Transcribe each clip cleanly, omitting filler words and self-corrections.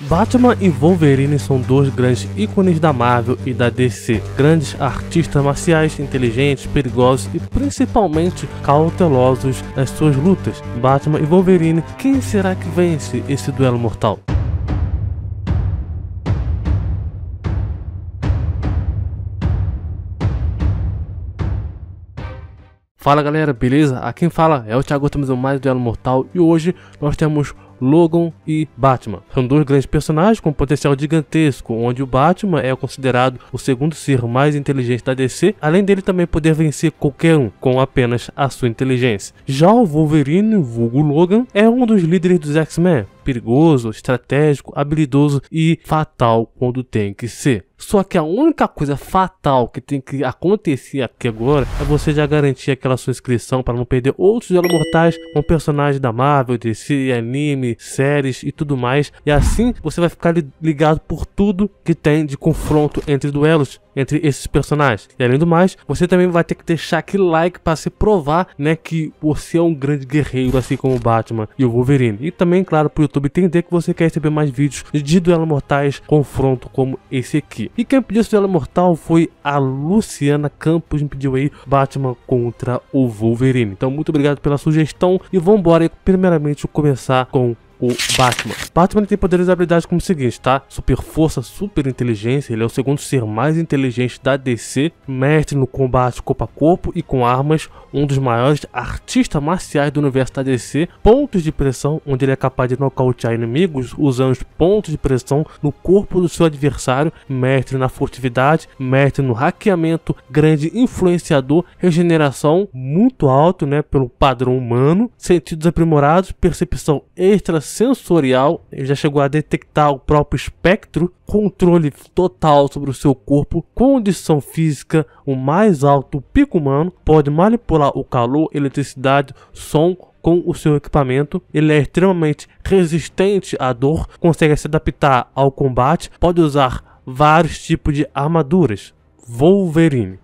Batman e Wolverine são dois grandes ícones da Marvel e da DC, grandes artistas marciais, inteligentes, perigosos e principalmente cautelosos nas suas lutas. Batman e Wolverine, quem será que vence esse duelo mortal? Fala galera, beleza? Aqui quem fala é o Thiago, estamos em mais Duelo Mortal e hoje nós temos Logan e Batman. São dois grandes personagens com potencial gigantesco, onde o Batman é considerado o segundo ser mais inteligente da DC, além dele também poder vencer qualquer um com apenas a sua inteligência. Já o Wolverine, vulgo Logan, é um dos líderes dos X-Men, perigoso, estratégico, habilidoso e fatal quando tem que ser. Só que a única coisa fatal que tem que acontecer aqui agora é você já garantir aquela sua inscrição para não perder outros duelos mortais com personagens da Marvel, DC, anime, séries e tudo mais. E assim você vai ficar ligado por tudo que tem de confronto entre duelos entre esses personagens. E além do mais, você também vai ter que deixar aquele like para se provar, né, que você é um grande guerreiro, assim como o Batman e o Wolverine. E também, claro, para o YouTube entender que você quer receber mais vídeos de duelos mortais, confronto como esse aqui. E quem pediu esse duelo mortal foi a Luciana Campos, me pediu aí Batman contra o Wolverine. Então muito obrigado pela sugestão e vamos embora primeiramente começar com o Batman. Batman tem poderes e habilidades como o seguinte, tá? Super força, super inteligência, ele é o segundo ser mais inteligente da DC, mestre no combate corpo a corpo e com armas, um dos maiores artistas marciais do universo da DC, pontos de pressão, onde ele é capaz de nocautear inimigos usando os pontos de pressão no corpo do seu adversário, mestre na furtividade, mestre no hackeamento, grande influenciador, regeneração muito alto, né, pelo padrão humano, sentidos aprimorados, percepção extrasensorial, ele já chegou a detectar o próprio espectro, controle total sobre o seu corpo, condição física, o mais alto pico humano, pode manipular o calor, eletricidade, som com o seu equipamento, ele é extremamente resistente à dor, consegue se adaptar ao combate, pode usar vários tipos de armaduras. Wolverine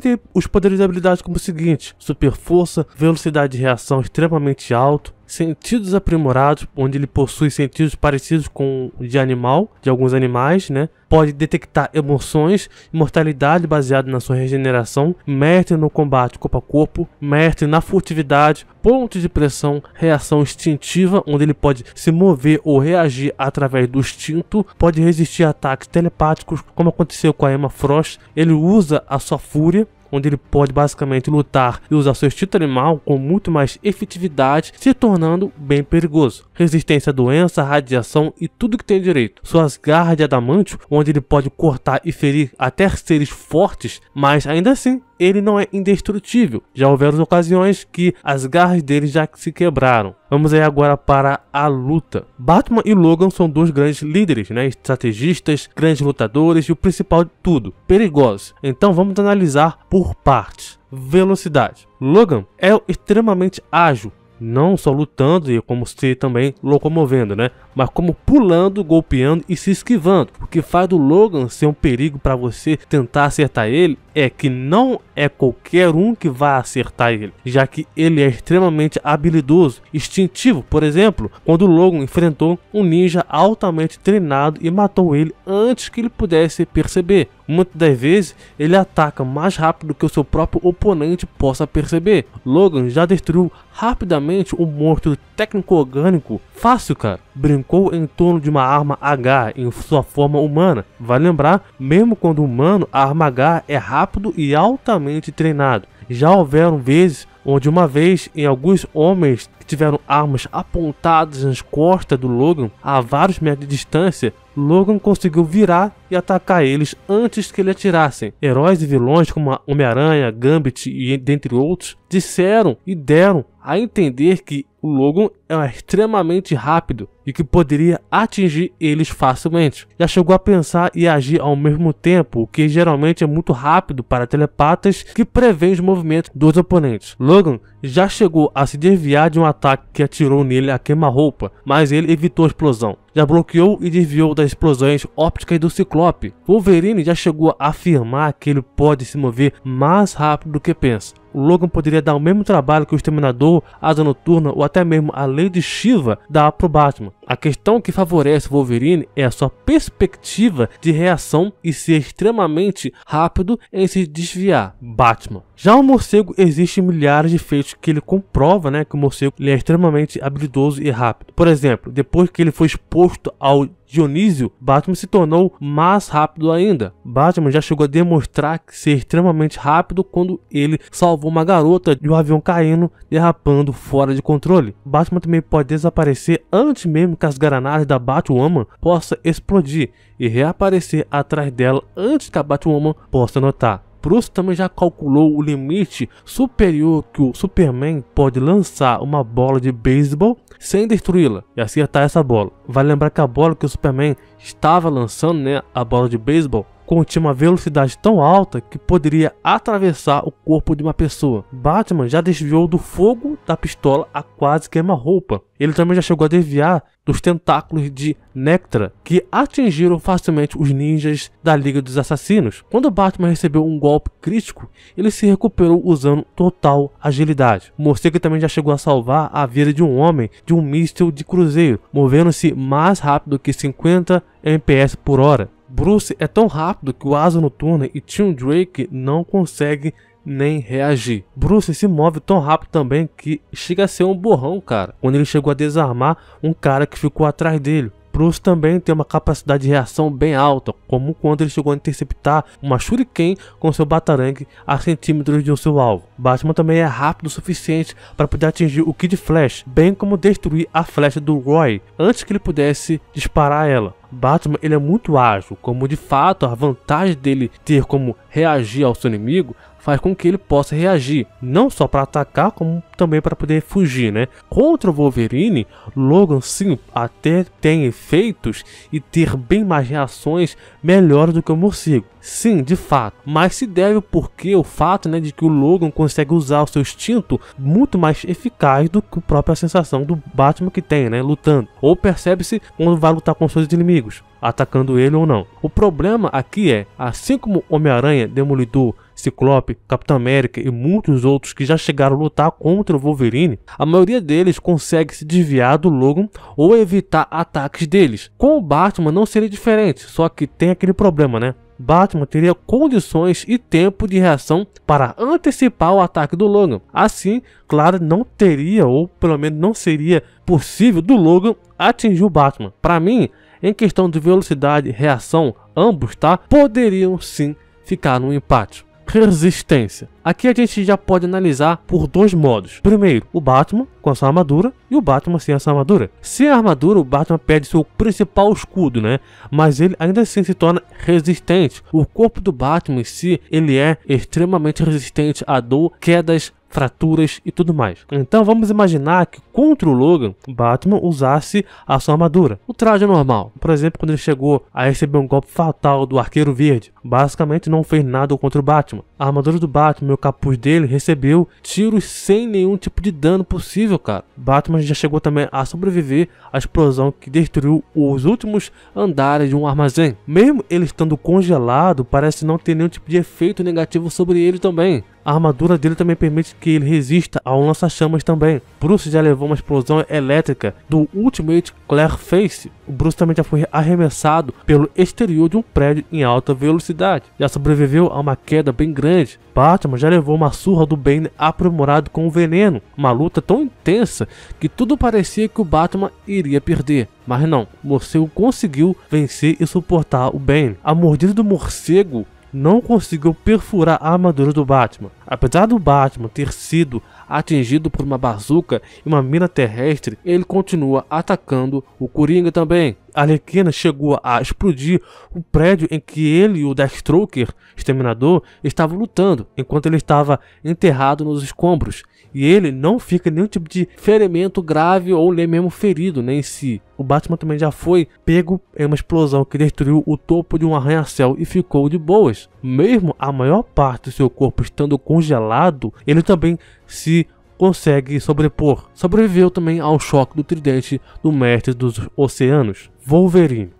tem os poderes e habilidades como o seguinte: super força, velocidade de reação extremamente alto, sentidos aprimorados, onde ele possui sentidos parecidos com o de animal, de alguns animais, né? Pode detectar emoções, imortalidade baseada na sua regeneração, mestre no combate corpo a corpo, mestre na furtividade, pontos de pressão, reação instintiva, onde ele pode se mover ou reagir através do instinto, pode resistir a ataques telepáticos, como aconteceu com a Emma Frost. Ele usa a sua fúria, onde ele pode basicamente lutar e usar seu instinto animal com muito mais efetividade, se tornando bem perigoso. Resistência a doença, radiação e tudo que tem direito. Suas garras de adamantio, onde ele pode cortar e ferir até seres fortes, mas ainda assim ele não é indestrutível. Já houveram ocasiões que as garras dele já se quebraram. Vamos aí agora para a luta. Batman e Logan são dois grandes líderes, né? Estrategistas, grandes lutadores e o principal de tudo, perigosos. Então vamos analisar por partes. Velocidade. Logan é extremamente ágil, não só lutando e como se também locomovendo, né? Mas como pulando, golpeando e se esquivando. O que faz do Logan ser um perigo para você tentar acertar ele é que não é qualquer um que vai acertar ele, já que ele é extremamente habilidoso, instintivo. Por exemplo, quando o Logan enfrentou um ninja altamente treinado e matou ele antes que ele pudesse perceber. Muitas das vezes ele ataca mais rápido que o seu próprio oponente possa perceber. Logan já destruiu rapidamente um monstro técnico-orgânico fácil, cara. Brincou em torno de uma arma H em sua forma humana. Vai lembrar, mesmo quando humano, a arma H é rápido e altamente treinado. Já houveram vezes onde uma vez em alguns homens que tiveram armas apontadas nas costas do Logan a vários metros de distância, Logan conseguiu virar e atacar eles antes que eles atirassem. Heróis e vilões como Homem-Aranha, Gambit e dentre outros disseram e deram a entender que o Logan é extremamente rápido e que poderia atingir eles facilmente. Já chegou a pensar e agir ao mesmo tempo, o que geralmente é muito rápido para telepatas que prevêem os movimentos dos oponentes. Logan já chegou a se desviar de um ataque que atirou nele a queima-roupa, mas ele evitou a explosão. Já bloqueou e desviou das explosões ópticas do Ciclope. Wolverine já chegou a afirmar que ele pode se mover mais rápido do que pensa. o Logan poderia dar o mesmo trabalho que o Exterminador, Asa Noturna ou até mesmo a Lady Shiva dá pro Batman. A questão que favorece o Wolverine é a sua perspectiva de reação e ser extremamente rápido em se desviar. Batman. Já o morcego, existem milhares de feitos que ele comprova, né, que o morcego ele é extremamente habilidoso e rápido. Por exemplo, depois que ele foi exposto ao Dionísio, Batman se tornou mais rápido ainda. Batman já chegou a demonstrar ser extremamente rápido quando ele salvou uma garota de um avião caindo, derrapando fora de controle. Batman também pode desaparecer antes mesmo que as granadas da Batwoman possam explodir e reaparecer atrás dela antes que a Batwoman possa notar. Bruce também já calculou o limite superior que o Superman pode lançar uma bola de beisebol sem destruí-la e acertar essa bola. Vale lembrar que a bola que o Superman estava lançando, né, a bola de beisebol, continha uma velocidade tão alta que poderia atravessar o corpo de uma pessoa. Batman já desviou do fogo da pistola a quase queima-roupa. Ele também já chegou a desviar dos tentáculos de Nectra, que atingiram facilmente os ninjas da Liga dos Assassinos. Quando Batman recebeu um golpe crítico, ele se recuperou usando total agilidade. O morcego também já chegou a salvar a vida de um homem de um míssil de cruzeiro, movendo-se mais rápido que 50 mph por hora. Bruce é tão rápido que o Asa Noturna e Tim Drake não conseguem nem reagir. Bruce se move tão rápido também que chega a ser um borrão, cara, quando ele chegou a desarmar um cara que ficou atrás dele. Bruce também tem uma capacidade de reação bem alta, como quando ele chegou a interceptar uma Shuriken com seu batarangue a centímetros de seu alvo. Batman também é rápido o suficiente para poder atingir o Kid Flash, bem como destruir a flecha do Roy antes que ele pudesse disparar ela. Batman ele é muito ágil, como de fato a vantagem dele ter como reagir ao seu inimigo faz com que ele possa reagir, não só para atacar, como também para poder fugir, né? Contra o Wolverine, Logan sim até tem efeitos e ter bem mais reações melhores do que o morcego. Sim, de fato, mas se deve porque o fato, né, de que o Logan consegue usar o seu instinto muito mais eficaz do que a própria sensação do Batman que tem, né, lutando. Ou percebe-se quando vai lutar com seus inimigos, atacando ele ou não. O problema aqui é, assim como Homem-Aranha, Demolidor, Ciclope, Capitão América e muitos outros que já chegaram a lutar contra o Wolverine, a maioria deles consegue se desviar do Logan ou evitar ataques deles. Com o Batman não seria diferente, só que tem aquele problema, né? Batman teria condições e tempo de reação para antecipar o ataque do Logan. Assim, claro, não teria, ou pelo menos não seria possível do Logan atingir o Batman. Para mim, em questão de velocidade e reação, ambos, tá, poderiam sim ficar no empate. Resistência. Aqui a gente já pode analisar por dois modos. Primeiro, o Batman com a sua armadura e o Batman sem essa armadura. Sem a armadura, o Batman perde seu principal escudo, né? Mas ele ainda assim se torna resistente. O corpo do Batman em si, ele é extremamente resistente a dor, quedas, fraturas e tudo mais. Então vamos imaginar que contra o Logan, Batman usasse a sua armadura. O traje normal, por exemplo, quando ele chegou a receber um golpe fatal do Arqueiro Verde, basicamente não fez nada contra o Batman. A armadura do Batman e o capuz dele recebeu tiros sem nenhum tipo de dano possível, cara. Batman já chegou também a sobreviver à explosão que destruiu os últimos andares de um armazém. Mesmo ele estando congelado, parece não ter nenhum tipo de efeito negativo sobre ele também. A armadura dele também permite que ele resista a um lança-chamas também. Bruce já levou uma explosão elétrica do Ultimate Clearface. O Bruce também já foi arremessado pelo exterior de um prédio em alta velocidade. Já sobreviveu a uma queda bem grande. Batman já levou uma surra do Bane aprimorado com o veneno. Uma luta tão intensa que tudo parecia que o Batman iria perder. Mas não, o morcego conseguiu vencer e suportar o Bane. A mordida do morcego não conseguiu perfurar a armadura do Batman. Apesar do Batman ter sido atingido por uma bazuca e uma mina terrestre, ele continua atacando o Coringa também. A Arlequina chegou a explodir o prédio em que ele e o Deathstroker, Exterminador, estavam lutando, enquanto ele estava enterrado nos escombros. E ele não fica nenhum tipo de ferimento grave ou nem mesmo ferido, nem em si. O Batman também já foi pego em uma explosão que destruiu o topo de um arranha-céu e ficou de boas. Mesmo a maior parte do seu corpo estando congelado, ele também se consegue sobrepor. Sobreviveu também ao choque do tridente do Mestre dos Oceanos, Wolverine.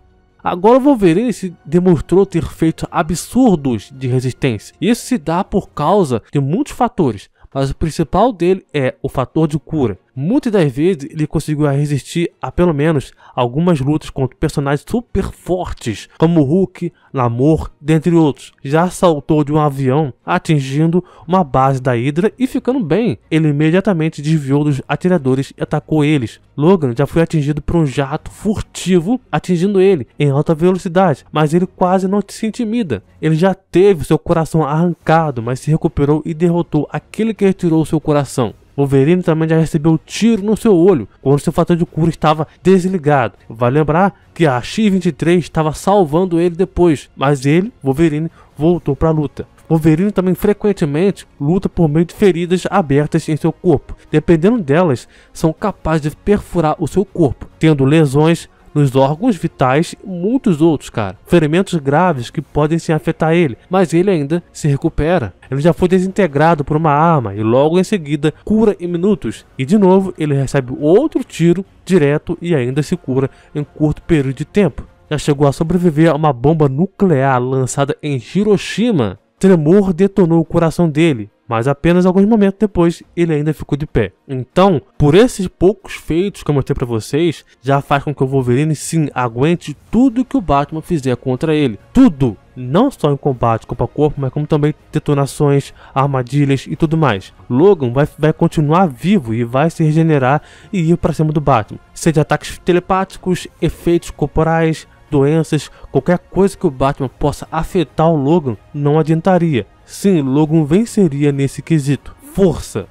Agora o Wolverine se demonstrou ter feitos absurdos de resistência. E isso se dá por causa de muitos fatores. mas o principal dele é o fator de cura. Muitas das vezes ele conseguiu resistir a pelo menos algumas lutas contra personagens super fortes, como Hulk, Namor, dentre outros. Já saltou de um avião, atingindo uma base da Hydra e ficando bem. Ele imediatamente desviou dos atiradores e atacou eles. Logan já foi atingido por um jato furtivo, atingindo ele em alta velocidade, mas ele quase não se intimida. Ele já teve seu coração arrancado, mas se recuperou e derrotou aquele que retirou seu coração. Wolverine também já recebeu tiro no seu olho, quando seu fator de cura estava desligado. Vale lembrar que a X-23 estava salvando ele depois, mas ele, Wolverine, voltou para a luta. Wolverine também frequentemente luta por meio de feridas abertas em seu corpo. Dependendo delas, são capazes de perfurar o seu corpo, tendo lesões nos órgãos vitais e muitos outros, cara. Ferimentos graves que podem sim afetar ele, mas ele ainda se recupera. Ele já foi desintegrado por uma arma e logo em seguida cura em minutos. E de novo ele recebe outro tiro direto e ainda se cura em curto período de tempo. Já chegou a sobreviver a uma bomba nuclear lançada em Hiroshima. Tremor detonou o coração dele, mas apenas alguns momentos depois ele ainda ficou de pé. Então, por esses poucos feitos que eu mostrei pra vocês, já faz com que o Wolverine sim aguente tudo que o Batman fizer contra ele. Tudo! Não só em combate corpo a corpo, mas como também detonações, armadilhas e tudo mais. Logan vai continuar vivo e vai se regenerar e ir pra cima do Batman. Seja ataques telepáticos, efeitos corporais, doenças, qualquer coisa que o Batman possa afetar o Logan não adiantaria. Sim, Logan venceria nesse quesito. Força.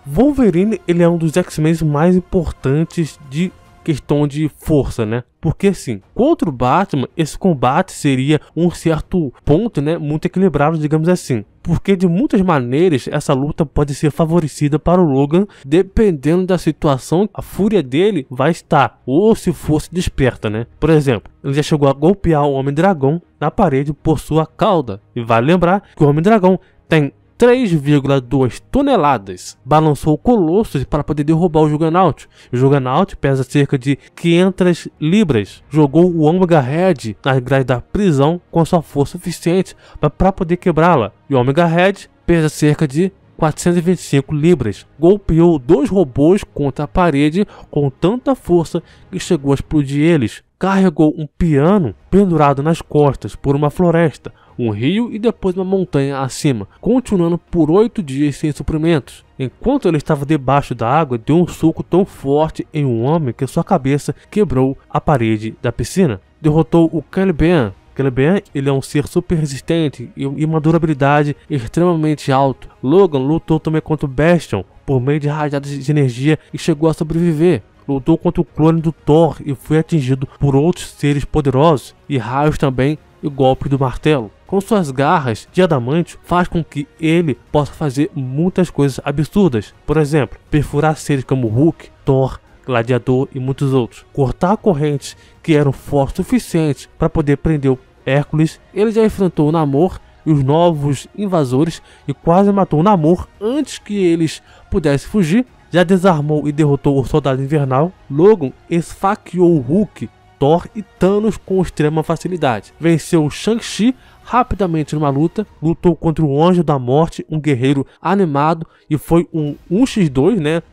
Wolverine ele é um dos X-Men mais importantes de questão de força, né? Porque assim, contra o Batman, esse combate seria um certo ponto, né, muito equilibrado, digamos assim. Porque de muitas maneiras essa luta pode ser favorecida para o Logan, dependendo da situação, a fúria dele vai estar, ou se fosse desperta, né? Por exemplo, ele já chegou a golpear o Homem-Dragão na parede por sua cauda. E vale lembrar que o Homem-Dragão tem 3,2 toneladas. Balançou o Colossus para poder derrubar o Juggernaut. O Juggernaut pesa cerca de 500 libras. Jogou o Omega Red nas grades da prisão com sua força suficiente para poder quebrá-la. E o Omega Red pesa cerca de 425 libras. Golpeou 2 robôs contra a parede com tanta força que chegou a explodir eles. Carregou um piano pendurado nas costas por uma floresta, um rio e depois uma montanha acima, continuando por 8 dias sem suprimentos. Enquanto ele estava debaixo da água, deu um soco tão forte em um homem que sua cabeça quebrou a parede da piscina. Derrotou o Caliban. Caliban ele é um ser super resistente e uma durabilidade extremamente alta. Logan lutou também contra o Bastion por meio de rajadas de energia e chegou a sobreviver. Lutou contra o clone do Thor e foi atingido por outros seres poderosos e raios também e golpe do martelo. Com suas garras de adamantio faz com que ele possa fazer muitas coisas absurdas. Por exemplo, perfurar seres como Hulk, Thor, Gladiador e muitos outros. Cortar correntes que eram fortes o suficiente para poder prender o Hércules. Ele já enfrentou o Namor e os novos invasores e quase matou o Namor antes que eles pudessem fugir. Já desarmou e derrotou o Soldado Invernal. Logan esfaqueou o Hulk, Thor e Thanos com extrema facilidade. Venceu o Shang-Chi rapidamente numa luta. Lutou contra o Anjo da Morte, um guerreiro animado, e foi um 1x2, né?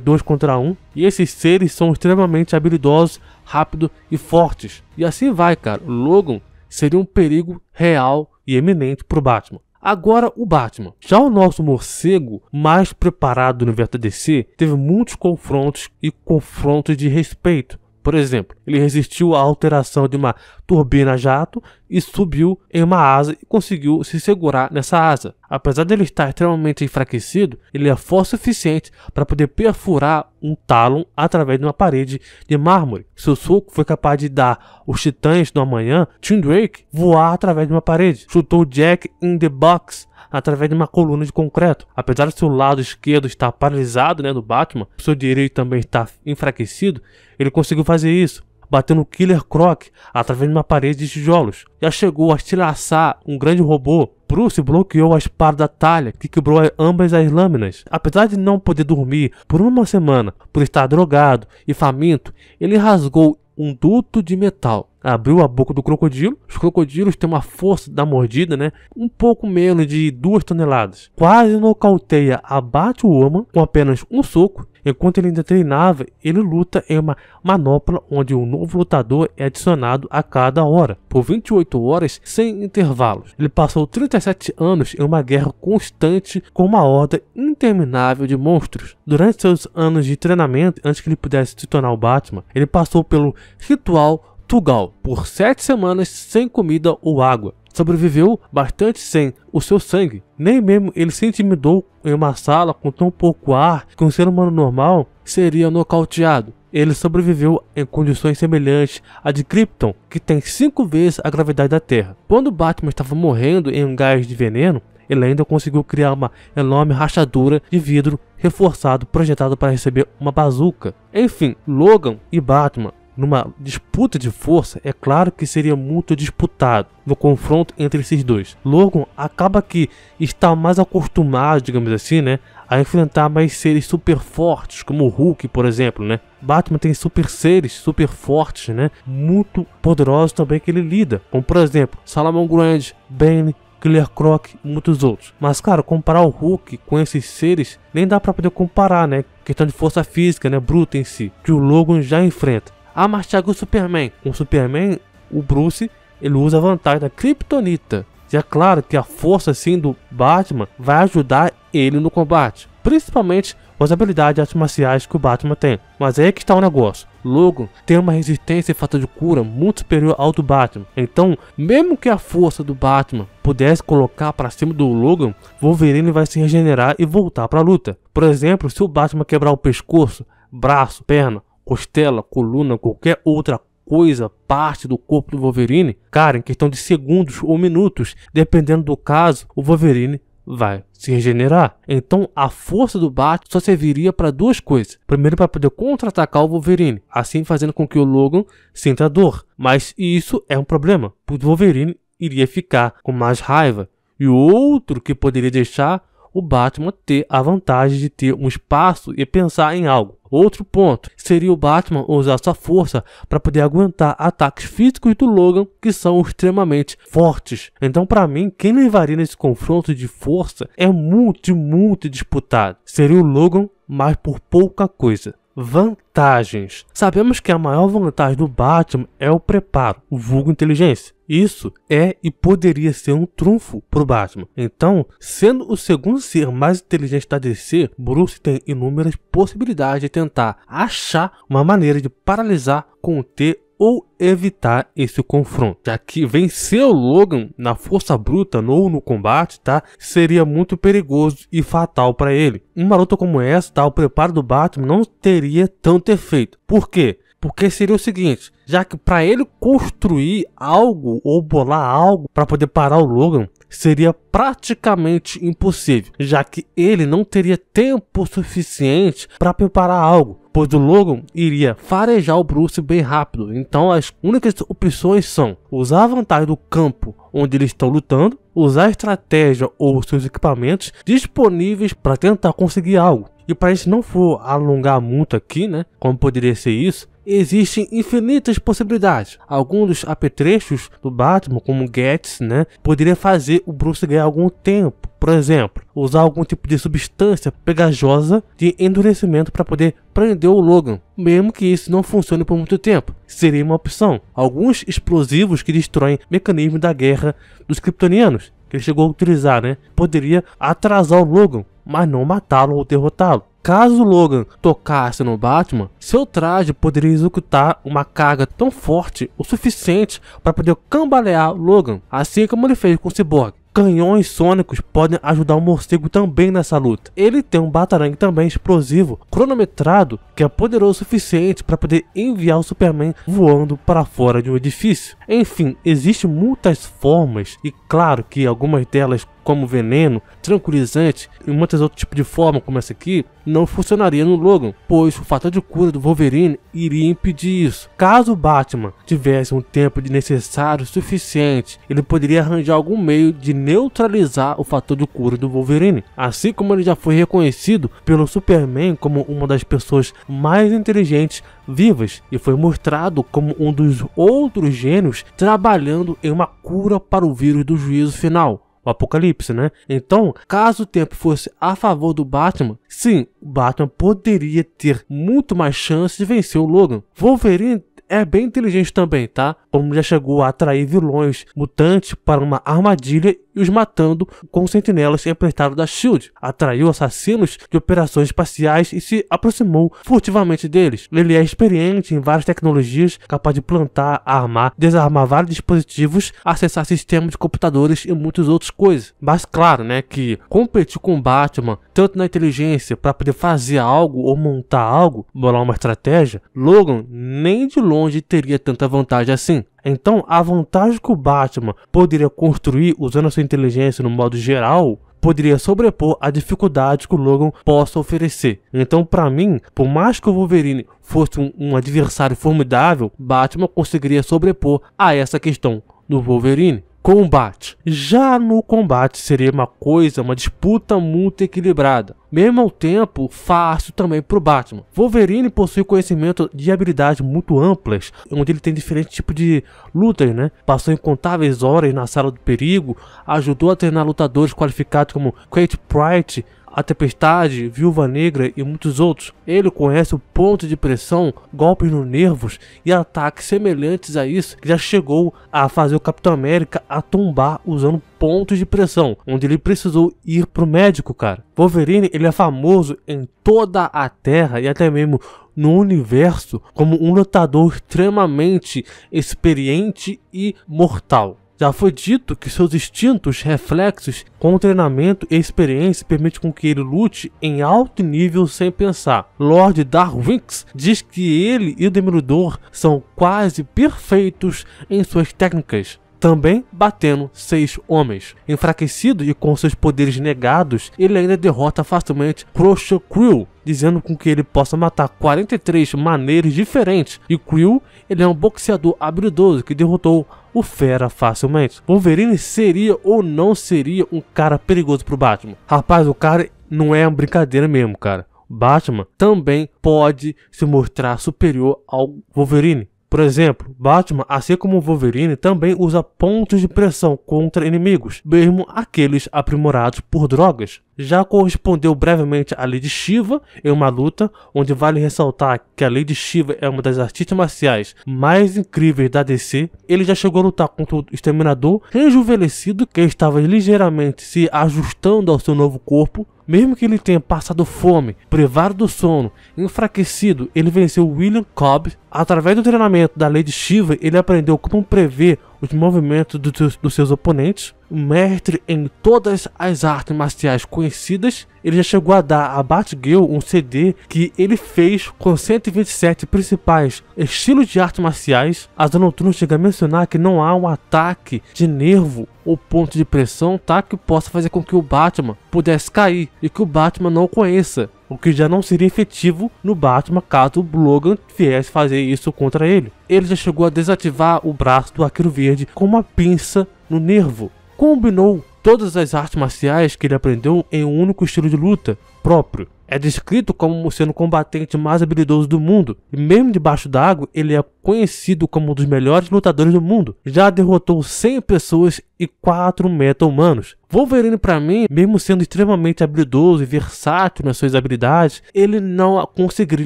2 contra 1. E esses seres são extremamente habilidosos, rápidos e fortes. E assim vai, cara. Logan seria um perigo real e eminente para o Batman. Agora o Batman. Já o nosso morcego, mais preparado do universo DC, teve muitos confrontos e confrontos de respeito. Por exemplo, ele resistiu à alteração de uma turbina jato e subiu em uma asa e conseguiu se segurar nessa asa. Apesar de ele estar extremamente enfraquecido, ele é forte o suficiente para poder perfurar um Talon através de uma parede de mármore. Seu soco foi capaz de dar os Titãs do Amanhã, Tim Drake, voar através de uma parede. Chutou Jack in the Box através de uma coluna de concreto. Apesar de seu lado esquerdo estar paralisado, né, do Batman, seu direito também está enfraquecido, ele conseguiu fazer isso, batendo o Killer Croc através de uma parede de tijolos. Já chegou a estilhaçar um grande robô. Bruce bloqueou a espada da Talia, que quebrou ambas as lâminas. Apesar de não poder dormir por uma semana, por estar drogado e faminto, ele rasgou um duto de metal. abriu a boca do crocodilo. Os crocodilos têm uma força da mordida, né, um pouco menos de 2 toneladas. Quase nocauteia a Batwoman com apenas um soco. Enquanto ele ainda treinava, ele luta em uma manopla onde um novo lutador é adicionado a cada hora, por 28 horas sem intervalos. Ele passou 37 anos em uma guerra constante com uma horda interminável de monstros. Durante seus anos de treinamento, antes que ele pudesse se tornar o Batman, ele passou pelo ritual Tugal por 7 semanas sem comida ou água. Sobreviveu bastante sem o seu sangue. Nem mesmo ele se intimidou em uma sala com tão pouco ar que um ser humano normal seria nocauteado. Ele sobreviveu em condições semelhantes à de Krypton, que tem 5 vezes a gravidade da Terra. Quando Batman estava morrendo em um gás de veneno, ele ainda conseguiu criar uma enorme rachadura de vidro reforçado projetado para receber uma bazuca. Enfim, Logan e Batman, numa disputa de força, é claro que seria muito disputado no confronto entre esses dois. Logan acaba que está mais acostumado, digamos assim, né, a enfrentar mais seres super fortes, como o Hulk, por exemplo, né. Batman tem super seres super fortes, né, muito poderosos também que ele lida, como por exemplo, Salamon Grande, Bane, Killer Croc e muitos outros. Mas, cara, comparar o Hulk com esses seres nem dá pra poder comparar, né, questão de força física, né, bruta em si, que o Logan já enfrenta. Ah, mas Thiago, o Superman. Com o Superman, o Bruce, ele usa a vantagem da Kryptonita. E é claro que a força, assim, do Batman vai ajudar ele no combate. Principalmente as habilidades de artes marciais que o Batman tem. Mas aí é que está o negócio. Logan tem uma resistência e fator de cura muito superior ao do Batman. Então, mesmo que a força do Batman pudesse colocar para cima do Logan, Wolverine vai se regenerar e voltar para a luta. Por exemplo, se o Batman quebrar o pescoço, braço, perna, costela, coluna, qualquer outra coisa, parte do corpo do Wolverine, cara, em questão de segundos ou minutos, dependendo do caso, o Wolverine vai se regenerar. Então a força do Batman só serviria para duas coisas. Primeiro, para poder contra-atacar o Wolverine, assim fazendo com que o Logan sinta dor. Mas isso é um problema, pois o Wolverine iria ficar com mais raiva. E outro que poderia deixar o Batman ter a vantagem de ter um espaço e pensar em algo. Outro ponto seria o Batman usar sua força para poder aguentar ataques físicos do Logan, que são extremamente fortes. Então, para mim, quem levaria nesse confronto de força é muito disputado. Seria o Logan, mas por pouca coisa. Vantagens. Sabemos que a maior vantagem do Batman é o preparo, o vulgo inteligência. Isso é e poderia ser um trunfo para o Batman. Então, sendo o segundo ser mais inteligente da DC, Bruce tem inúmeras possibilidades de tentar achar uma maneira de paralisar, conter ou evitar esse confronto, já que vencer o Logan na força bruta ou no combate, tá, seria muito perigoso e fatal para ele. Uma luta como essa, tá, o preparo do Batman não teria tanto efeito. Por quê? Porque seria o seguinte, já que para ele construir algo ou bolar algo para poder parar o Logan, seria praticamente impossível, já que ele não teria tempo suficiente para preparar algo, pois o Logan iria farejar o Bruce bem rápido. Então as únicas opções são usar a vantagem do campo onde eles estão lutando, usar a estratégia ou seus equipamentos disponíveis para tentar conseguir algo. E para a gente não for alongar muito aqui, né, como poderia ser isso, existem infinitas possibilidades. Alguns dos apetrechos do Batman, como Gats, né, poderia fazer o Bruce ganhar algum tempo. Por exemplo, usar algum tipo de substância pegajosa de endurecimento para poder prender o Logan, mesmo que isso não funcione por muito tempo. Seria uma opção. Alguns explosivos que destroem mecanismos da guerra dos kryptonianos, que ele chegou a utilizar, né, poderia atrasar o Logan, mas não matá-lo ou derrotá-lo. Caso o Logan tocasse no Batman, seu traje poderia executar uma carga tão forte o suficiente para poder cambalear o Logan, assim como ele fez com o Cyborg. Canhões sônicos podem ajudar o morcego também nessa luta. Ele tem um batarangue também explosivo, cronometrado, que é poderoso o suficiente para poder enviar o Superman voando para fora de um edifício. Enfim, existem muitas formas e claro que algumas delas, como veneno, tranquilizante e muitos outros tipos de forma como essa aqui, não funcionaria no Logan, pois o fator de cura do Wolverine iria impedir isso. Caso o Batman tivesse um tempo de necessário suficiente, ele poderia arranjar algum meio de neutralizar o fator de cura do Wolverine, assim como ele já foi reconhecido pelo Superman como uma das pessoas mais inteligentes vivas e foi mostrado como um dos outros gênios trabalhando em uma cura para o vírus do juízo final. O Apocalipse, né? Então, caso o tempo fosse a favor do Batman, sim, o Batman poderia ter muito mais chance de vencer o Logan. Wolverine é bem inteligente também, tá? Como já chegou a atrair vilões mutantes para uma armadilha e os matando com sentinelas emprestados da SHIELD. Atraiu assassinos de operações espaciais e se aproximou furtivamente deles. Ele é experiente em várias tecnologias, capaz de plantar, armar, desarmar vários dispositivos, acessar sistemas de computadores e muitas outras coisas. Mas claro, né, que competir com o Batman, tanto na inteligência para poder fazer algo ou montar algo, bolar uma estratégia, Logan nem de longe teria tanta vantagem assim. Então, a vantagem que o Batman poderia construir usando a sua inteligência no modo geral, poderia sobrepor a dificuldade que o Logan possa oferecer. Então, para mim, por mais que o Wolverine fosse um adversário formidável, Batman conseguiria sobrepor a essa questão do Wolverine. Combate. Já no combate seria uma disputa muito equilibrada, mesmo ao tempo fácil também para o Batman. Wolverine possui conhecimento de habilidades muito amplas, onde ele tem diferentes tipos de lutas, né? Passou incontáveis horas na sala do perigo, ajudou a treinar lutadores qualificados como Kate Pryde, a Tempestade, Viúva Negra e muitos outros. Ele conhece o ponto de pressão, golpes nos nervos e ataques semelhantes a isso, que já chegou a fazer o Capitão América a tombar usando pontos de pressão, onde ele precisou ir pro médico, cara. Wolverine, ele é famoso em toda a Terra e até mesmo no universo como um lutador extremamente experiente e mortal. Já foi dito que seus instintos, reflexos, com treinamento e experiência permitem com que ele lute em alto nível sem pensar. Lord Darwinks diz que ele e o Demolidor são quase perfeitos em suas técnicas, também batendo 6 homens. Enfraquecido e com seus poderes negados, ele ainda derrota facilmente Crusher Creel, dizendo com que ele possa matar 43 maneiras diferentes. E Creel, ele é um boxeador habilidoso que derrotou o Fera facilmente. Wolverine seria ou não seria um cara perigoso pro Batman? Rapaz, o cara não é uma brincadeira mesmo, cara. O Batman também pode se mostrar superior ao Wolverine. Por exemplo, Batman, assim como o Wolverine, também usa pontos de pressão contra inimigos, mesmo aqueles aprimorados por drogas. Já correspondeu brevemente à Lei de Shiva em uma luta, onde vale ressaltar que a Lei de Shiva é uma das artistas marciais mais incríveis da DC. Ele já chegou a lutar contra o Exterminador rejuvenescido, que estava ligeiramente se ajustando ao seu novo corpo. Mesmo que ele tenha passado fome, privado do sono, enfraquecido, ele venceu William Cobb. Através do treinamento da Lei de Shiva, ele aprendeu como prever os movimentos dos seus oponentes. Mestre em todas as artes marciais conhecidas, ele já chegou a dar a Batgirl um CD que ele fez com 127 principais estilos de artes marciais. A Asa Noturna chega a mencionar que não há um ataque de nervo ou ponto de pressão, tá, que possa fazer com que o Batman pudesse cair e que o Batman não o conheça, o que já não seria efetivo no Batman caso o Logan viesse fazer isso contra ele. Ele já chegou a desativar o braço do Arqueiro Verde com uma pinça no nervo. Combinou todas as artes marciais que ele aprendeu em um único estilo de luta próprio. É descrito como sendo o combatente mais habilidoso do mundo, e mesmo debaixo d'água ele é conhecido como um dos melhores lutadores do mundo. Já derrotou 100 pessoas e 4 meta-humanos. Wolverine, para mim, mesmo sendo extremamente habilidoso e versátil nas suas habilidades, ele não conseguiria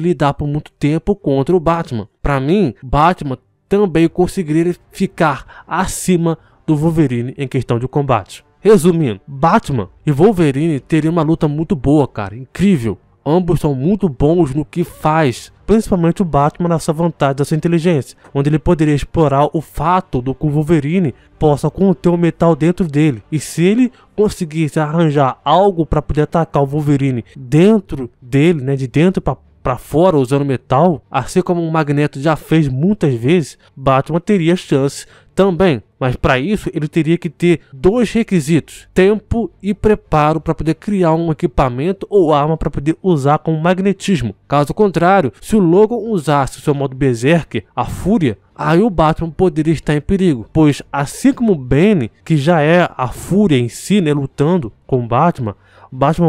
lidar por muito tempo contra o Batman. Para mim, Batman também conseguiria ficar acima do Wolverine em questão de combate. Resumindo, Batman e Wolverine teriam uma luta muito boa, cara, incrível. Ambos são muito bons no que faz, principalmente o Batman nessa vantagem da sua inteligência, onde ele poderia explorar o fato do que o Wolverine possa conter o metal dentro dele. E se ele conseguisse arranjar algo para poder atacar o Wolverine dentro dele, né, de dentro para fora usando metal, assim como o Magneto já fez muitas vezes, Batman teria chance também. Mas para isso ele teria que ter 2 requisitos: tempo e preparo para poder criar um equipamento ou arma para poder usar como magnetismo. Caso contrário, se o Logan usasse o seu modo Berserker, a Fúria, aí o Batman poderia estar em perigo, pois assim como o Bane, que já é a fúria em si, né, lutando com o Batman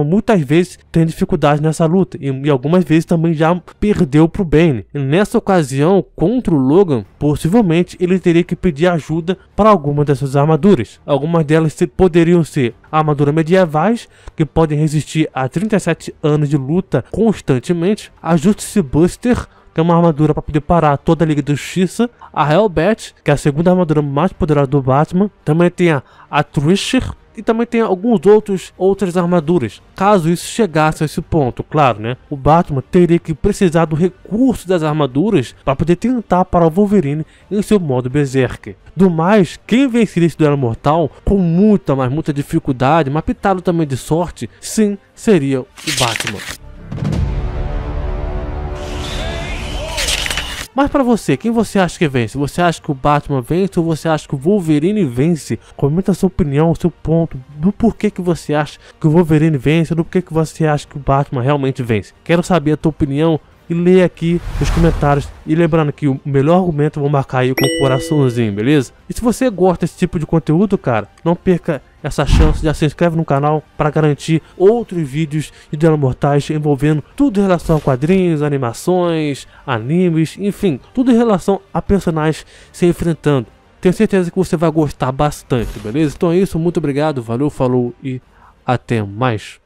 muitas vezes tem dificuldade nessa luta e algumas vezes também já perdeu pro Bane. E nessa ocasião, contra o Logan, possivelmente ele teria que pedir ajuda para alguma dessas armaduras. Algumas delas poderiam ser armaduras medievais, que podem resistir a 37 anos de luta constantemente, a Justice Buster, que é uma armadura para poder parar toda a Liga da Justiça, a Hellbat, que é a segunda armadura mais poderosa do Batman, também tem a Thresher, e também tem outras armaduras. Caso isso chegasse a esse ponto, claro, né? O Batman teria que precisar do recurso das armaduras para poder tentar parar o Wolverine em seu modo Berserker. Do mais, quem venceria esse duelo mortal com muita dificuldade, mas pitado também de sorte, sim, seria o Batman. Mas pra você, quem você acha que vence? Você acha que o Batman vence ou você acha que o Wolverine vence? Comenta a sua opinião, o seu ponto, do porquê que você acha que o Wolverine vence, do porquê que você acha que o Batman realmente vence. Quero saber a tua opinião e lê aqui nos comentários. E lembrando que o melhor argumento eu vou marcar aí com o coraçãozinho, beleza? E se você gosta desse tipo de conteúdo, cara, não perca essa chance, já se inscreve no canal para garantir outros vídeos de Duelo Mortais envolvendo tudo em relação a quadrinhos, animações, animes, enfim, tudo em relação a personagens se enfrentando. Tenho certeza que você vai gostar bastante, beleza? Então é isso, muito obrigado, valeu, falou e até mais.